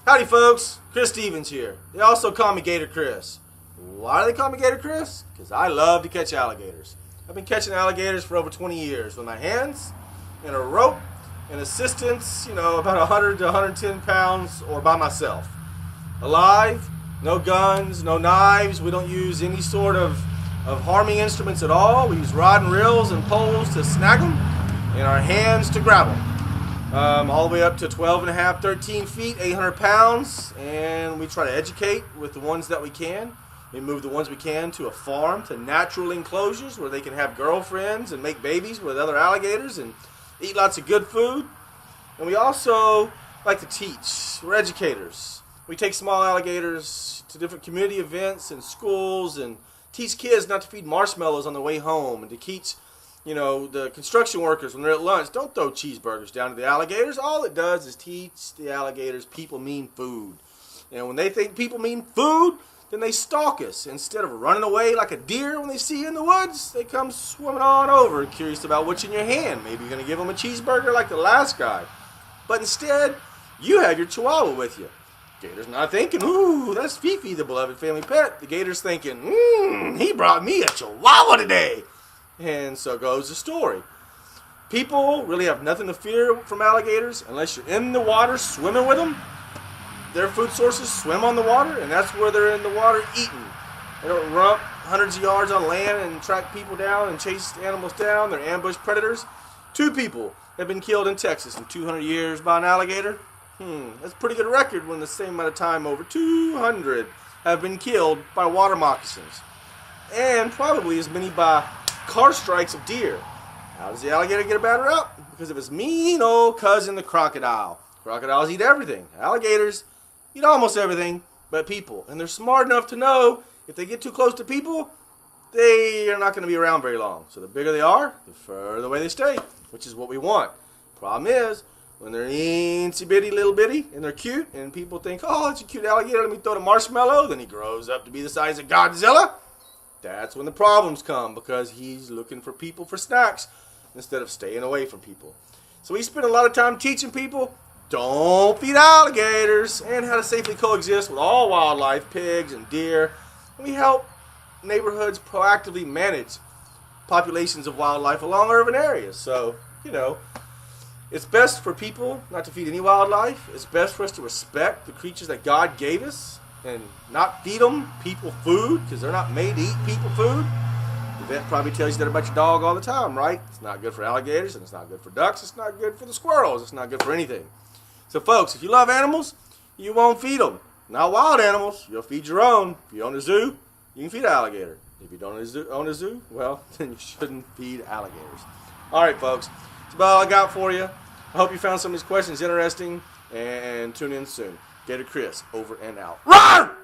Howdy folks, Chris Stevens here. They also call me Gator Chris. Why do they call me Gator Chris? Because I love to catch alligators. I've been catching alligators for over 20 years with my hands and a rope and assistance, about 100 to 110 pounds or by myself. Alive, no guns, no knives. We don't use any sort of harming instruments at all. We use rod and reels and poles to snag them and our hands to grab them. All the way up to 12 and a half, 13 feet, 800 pounds, and we try to educate with the ones that we can. We move the ones we can to a farm, to natural enclosures where they can have girlfriends and make babies with other alligators and eat lots of good food. And we also like to teach. We're educators. We take small alligators to different community events and schools and teach kids not to feed marshmallows on the way home and to teach the construction workers when they're at lunch, don't throw cheeseburgers down to the alligators. All it does is teach the alligators people mean food. And when they think people mean food, then they stalk us. Instead of running away like a deer when they see you in the woods, they come swimming on over, curious about what's in your hand. Maybe you're going to give them a cheeseburger like the last guy. But instead, you have your chihuahua with you. Gator's not thinking, ooh, that's Fifi, the beloved family pet. The gator's thinking, he brought me a chihuahua today. And so goes the story. People really have nothing to fear from alligators unless you're in the water swimming with them. Their food sources swim on the water, and that's where they're in the water eating. They don't run hundreds of yards on land and track people down and chase animals down. They're ambush predators. 2 people have been killed in Texas in 200 years by an alligator. That's a pretty good record when the same amount of time over 200 have been killed by water moccasins. And probably as many by car strikes of deer. How does the alligator get a bad rap? Because of his mean old cousin, the crocodile. Crocodiles eat everything. Alligators eat almost everything but people. And they're smart enough to know if they get too close to people, they are not going to be around very long. So the bigger they are, the further away they stay, which is what we want. Problem is, when they're teensy bitty, little bitty, and they're cute, and people think, oh, that's a cute alligator, let me throw the marshmallow, then he grows up to be the size of Godzilla. That's when the problems come, because he's looking for people for snacks instead of staying away from people. So we spend a lot of time teaching people, don't feed alligators, and how to safely coexist with all wildlife, pigs and deer. And we help neighborhoods proactively manage populations of wildlife along urban areas. So, it's best for people not to feed any wildlife. It's best for us to respect the creatures that God gave us and not feed them people food, because they're not made to eat people food. The vet probably tells you that about your dog all the time, right? It's not good for alligators, and it's not good for ducks, it's not good for the squirrels, it's not good for anything. So folks, if you love animals, you won't feed them. Not wild animals, you'll feed your own. If you own a zoo, you can feed an alligator. If you don't own a zoo, well, then you shouldn't feed alligators. Alright folks, that's about all I got for you. I hope you found some of these questions interesting, and tune in soon. Gator Chris, over and out. Roar!